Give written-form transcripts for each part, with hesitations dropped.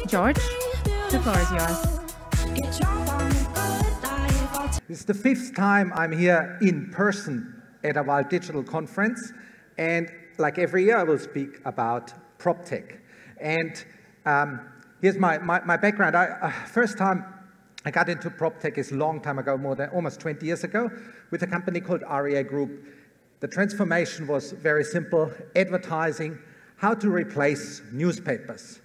George, the floor is yours. This is the 5th time I'm here in person at a Wild Digital conference, and like every year I will speak about Proptech. And here's my background. First time I got into Proptech is a long time ago, almost 20 years ago, with a company called REA Group. The transformation was very simple: advertising, how to replace newspapers.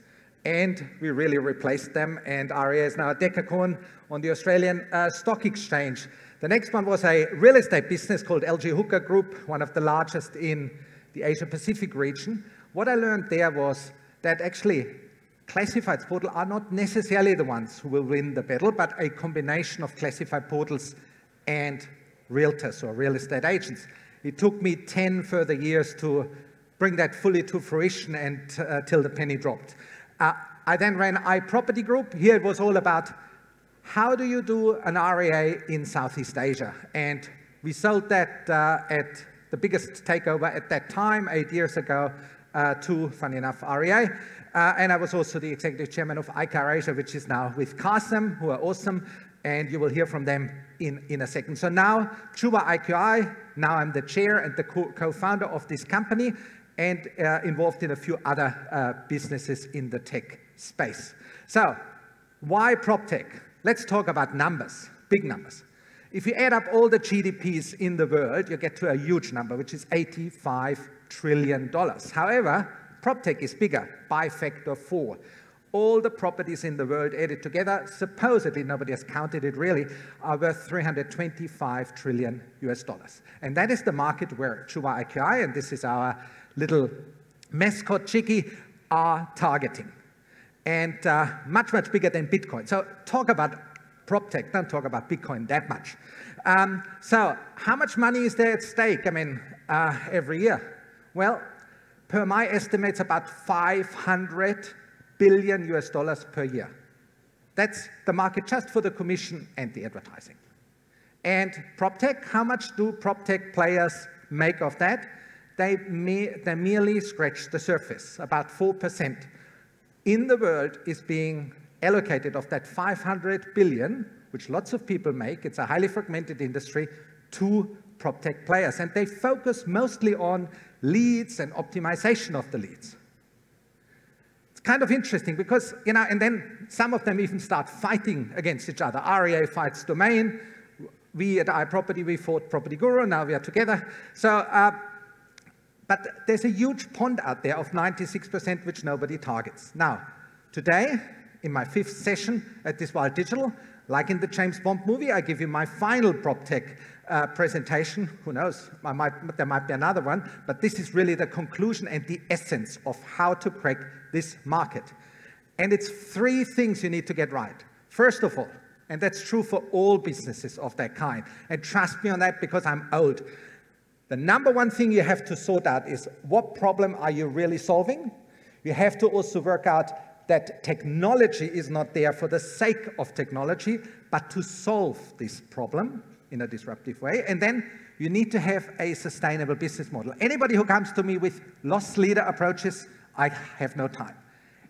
And we really replaced them, and REA is now a decacorn on the Australian Stock Exchange. The next one was a real estate business called LG Hooker Group, one of the largest in the Asia-Pacific region. What I learned there was that actually classified portals are not necessarily the ones who will win the battle, but a combination of classified portals and realtors or real estate agents. It took me 10 further years to bring that fully to fruition and till the penny dropped. I then ran iProperty Group. Here it was all about how do you do an REA in Southeast Asia. And we sold that at the biggest takeover at that time, 8 years ago, to, funny enough, REA. And I was also the executive chairman of IQI Asia, which is now with Qasim, who are awesome. And you will hear from them in a second. So now, Juwai IQI, now I'm the chair and the co-founder of this company, and involved in a few other businesses in the tech space. So, why Proptech? Let's talk about numbers, big numbers. If you add up all the GDPs in the world, you get to a huge number, which is $85 trillion. However, Proptech is bigger by factor 4. All the properties in the world added together, supposedly, nobody has counted it really, are worth $325 trillion US. And that is the market where Juwai IQI, and this is our little mascot Chicky, are targeting. And much, much bigger than Bitcoin. So talk about Proptech, don't talk about Bitcoin that much. So how much money is there at stake, every year? Well, per my estimates, about $500 billion US per year. That's the market just for the commission and the advertising. And Proptech, how much do Proptech players make of that? They merely scratch the surface. About 4% in the world is being allocated of that 500 billion, which lots of people make. It's a highly fragmented industry, to Proptech players. And they focus mostly on leads and optimization of the leads. It's kind of interesting because, and then some of them even start fighting against each other. REA fights Domain. We at iProperty, we fought Property Guru. Now we are together. So, but there's a huge pond out there of 96% which nobody targets. Now, today, in my 5th session at this Wild Digital, like in the James Bond movie, I give you my final Proptech presentation. Who knows, there might be another one, but this is really the conclusion and the essence of how to crack this market. And it's 3 things you need to get right. First of all, and that's true for all businesses of that kind, and trust me on that because I'm old, the number 1 thing you have to sort out is what problem are you really solving? You have to also work out that technology is not there for the sake of technology, but to solve this problem in a disruptive way. And then you need to have a sustainable business model. Anybody who comes to me with loss leader approaches, I have no time.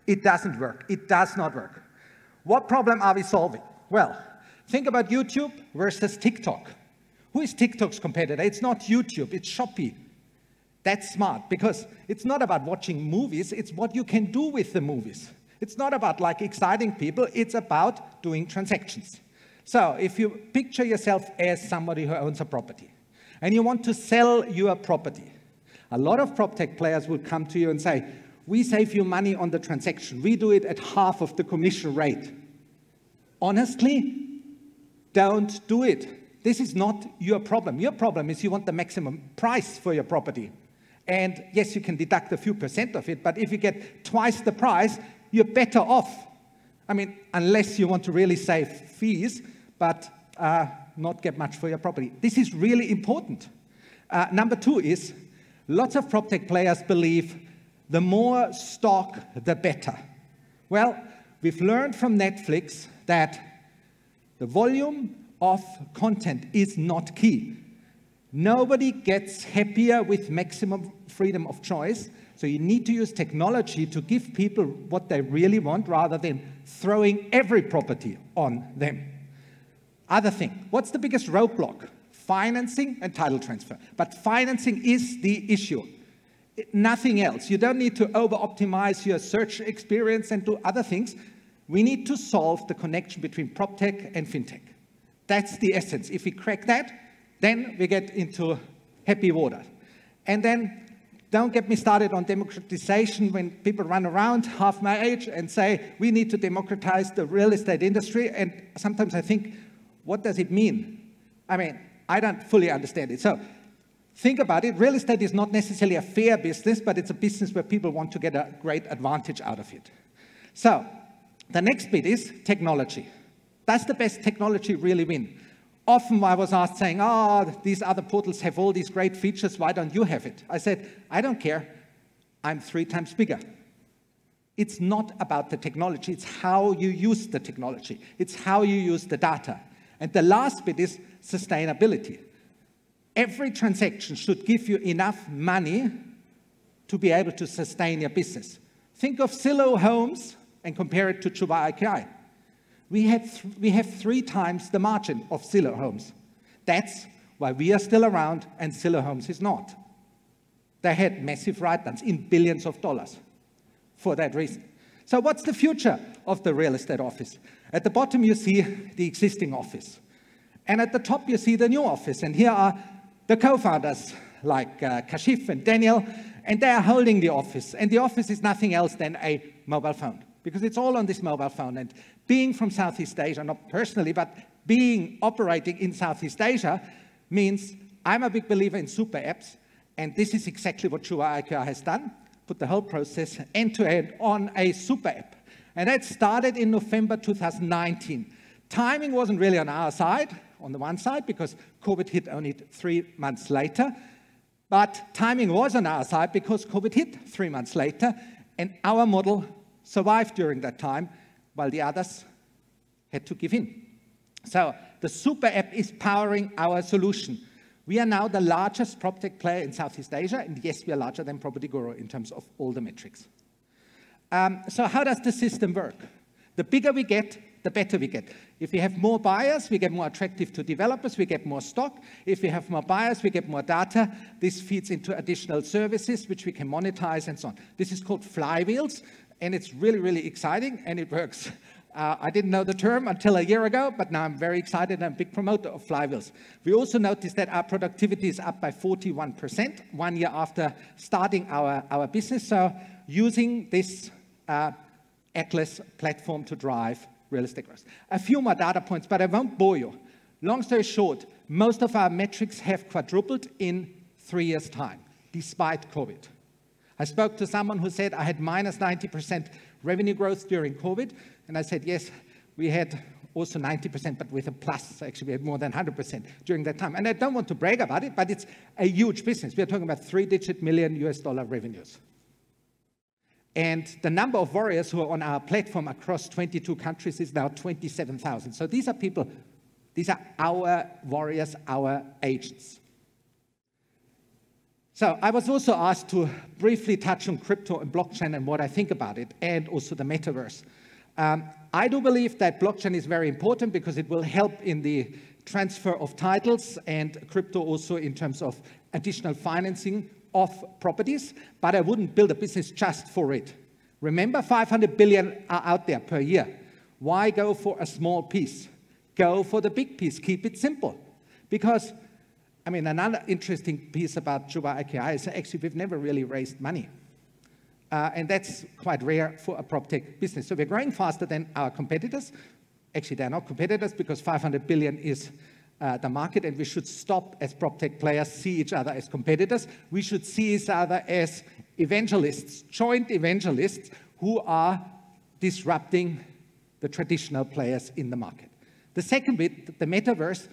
It doesn't work. It does not work. What problem are we solving? Well, think about YouTube versus TikTok. Who is TikTok's competitor? It's not YouTube, it's Shopee. That's smart, because it's not about watching movies, it's what you can do with the movies. It's not about exciting people, it's about doing transactions. So if you picture yourself as somebody who owns a property, and you want to sell your property, a lot of Proptech players will come to you and say, we save you money on the transaction, we do it at half of the commission rate. Honestly, don't do it. This is not your problem. Your problem is you want the maximum price for your property. And yes, you can deduct a few % of it, but if you get twice the price, you're better off. Unless you want to really save fees, but not get much for your property. This is really important. Number 2 is, lots of Proptech players believe the more stock, the better. Well, we've learned from Netflix that the volume of content is not key. Nobody gets happier with maximum freedom of choice So you need to use technology to give people what they really want rather than throwing every property on them. Other thing, what's the biggest roadblock? Financing and title transfer. But financing is the issue. Nothing else. You don't need to over-optimize your search experience and do other things. We need to solve the connection between PropTech and FinTech. That's the essence. If we crack that, then we get into happy water. And then don't get me started on democratization when people run around half my age and say, we need to democratize the real estate industry. And sometimes I think, what does it mean? I mean, I don't fully understand it. So think about it. Real estate is not necessarily a fair business, but it's a business where people want to get a great advantage out of it. So the next bit is technology. Does the best technology really win? Often I was asked saying, oh, these other portals have all these great features, why don't you have it? I said, I don't care, I'm 3 times bigger. It's not about the technology, it's how you use the technology. It's how you use the data. And the last bit is sustainability. Every transaction should give you enough money to be able to sustain your business. Think of Zillow Homes and compare it to Juwai IQI. We have 3 times the margin of Zillow Homes. That's why we are still around and Zillow Homes is not. They had massive write-downs in billions of dollars for that reason. So what's the future of the real estate office? At the bottom you see the existing office. And at the top you see the new office. And here are the co-founders like Kashif and Daniel, and they are holding the office. And the office is nothing else than a mobile phone, because it's all on this mobile phone. And being from Southeast Asia, not personally, but operating in Southeast Asia means I'm a big believer in super apps, and this is exactly what Juwai IQI has done, put the whole process end-to-end on a super app. And that started in November 2019. Timing wasn't really on our side, on the one side, because COVID hit only 3 months later, but timing was on our side because COVID hit 3 months later, and our model survived during that time, while the others had to give in. So the super app is powering our solution. We are now the largest PropTech player in Southeast Asia, and yes, we are larger than Property Guru in terms of all the metrics. So how does the system work? The bigger we get, the better we get. If we have more buyers, we get more attractive to developers, we get more stock. If we have more buyers, we get more data. This feeds into additional services, which we can monetize and so on. This is called flywheels, and it's really, really exciting, and it works. I didn't know the term until a year ago, but now I'm very excited and a big promoter of flywheels. We also noticed that our productivity is up by 41% 1 year after starting our business. So using this Atlas platform to drive real estate growth. A few more data points, but I won't bore you. Long story short, most of our metrics have quadrupled in 3 years' time, despite COVID. I spoke to someone who said I had minus 90% revenue growth during COVID, and I said, yes, we had also 90%, but with a plus. Actually, we had more than 100% during that time. And I don't want to brag about it, but it's a huge business. We're talking about 3-digit million US dollar revenues. And the number of warriors who are on our platform across 22 countries is now 27,000. So these are people, these are our warriors, our agents. So I was also asked to briefly touch on crypto and blockchain and what I think about it, and also the metaverse. I do believe that blockchain is very important because it will help in the transfer of titles, and crypto also in terms of additional financing of properties, but I wouldn't build a business just for it. Remember, 500 billion are out there per year. Why go for a small piece? Go for the big piece. Keep it simple. Because, I mean, another interesting piece about Juwai IQI is actually we've never really raised money. And that's quite rare for a PropTech business. So we're growing faster than our competitors. Actually, they're not competitors because 500 billion is the market, and we should stop as PropTech players, see each other as competitors. We should see each other as evangelists, joint evangelists who are disrupting the traditional players in the market. The second bit, the metaverse,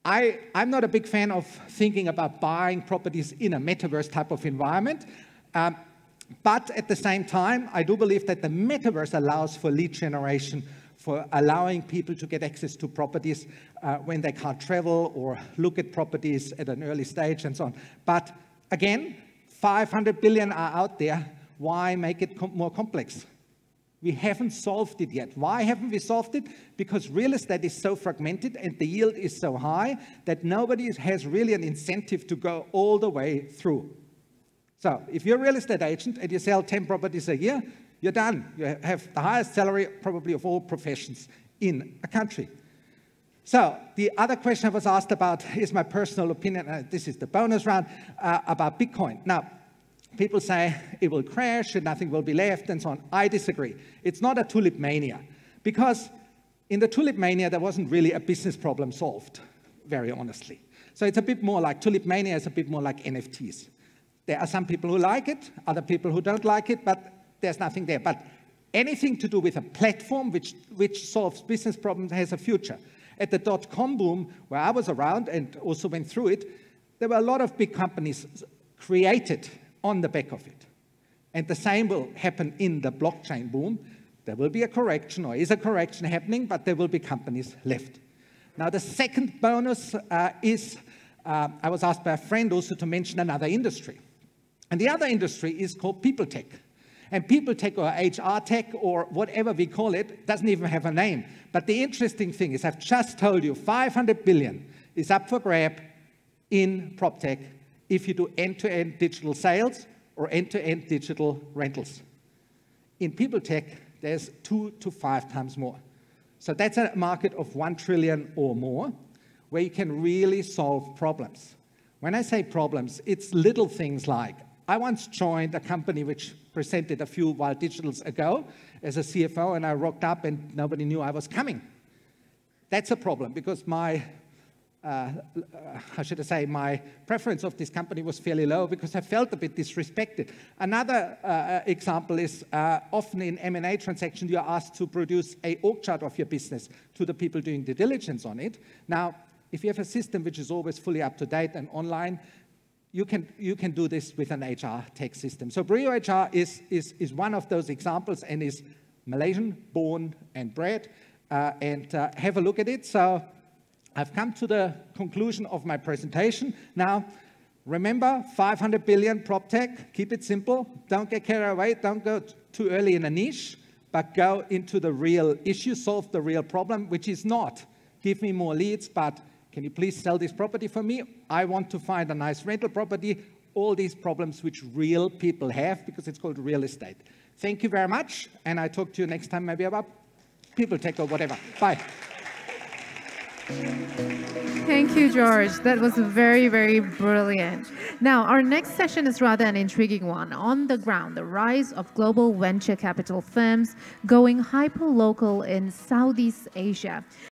I'm not a big fan of thinking about buying properties in a metaverse type of environment. But at the same time, I do believe that the metaverse allows for lead generation, for allowing people to get access to properties when they can't travel or look at properties at an early stage and so on. But again, 500 billion are out there. Why make it more complex? We haven't solved it yet. Why haven't we solved it? Because real estate is so fragmented and the yield is so high that nobody has really an incentive to go all the way through. So if you're a real estate agent and you sell 10 properties a year, you're done. You have the highest salary probably of all professions in a country. So the other question I was asked about is my personal opinion, this is the bonus round, about Bitcoin. Now, people say it will crash and nothing will be left and so on. I disagree. It's not a tulip mania, because in the tulip mania, there wasn't really a business problem solved, very honestly. So it's a bit more like, tulip mania is a bit more like NFTs. There are some people who like it, other people who don't like it, but there's nothing there. But anything to do with a platform which solves business problems has a future. At the dot-com boom, where I was around and also went through it, there were a lot of big companies created on the back of it. And the same will happen in the blockchain boom. There will be a correction, or is a correction happening, but there will be companies left. Now, the second bonus is, I was asked by a friend also to mention another industry. And the other industry is called people tech. And people tech or HR tech or whatever we call it doesn't even have a name. But the interesting thing is, I've just told you 500 billion is up for grab in Proptech if you do end-to-end digital sales or end-to-end digital rentals. In people tech, there's 2 to 5 times more. So that's a market of 1 trillion or more, where you can really solve problems. When I say problems, it's little things like, I once joined a company which presented a few wild digitals ago as a CFO, and I rocked up and nobody knew I was coming. That's a problem, because my how should I say, my preference of this company was fairly low because I felt a bit disrespected. Another example is often in M&A transactions, you're asked to produce an org chart of your business to the people doing due diligence on it. Now, if you have a system which is always fully up to date and online, you can do this with an HR tech system. So Brio HR is one of those examples and is Malaysian, born and bred, and have a look at it. So I've come to the conclusion of my presentation. Now, remember, 500 billion Proptech, keep it simple. Don't get carried away. Don't go too early in a niche, but go into the real issue, solve the real problem, which is not, give me more leads, but can you please sell this property for me? I want to find a nice rental property. All these problems which real people have, because it's called real estate. Thank you very much, and I talk to you next time maybe about people tech or whatever. Bye. Thank you, George. That was very, very brilliant. Now, our next session is rather an intriguing one. On the ground, the rise of global venture capital firms going hyper-local in Southeast Asia.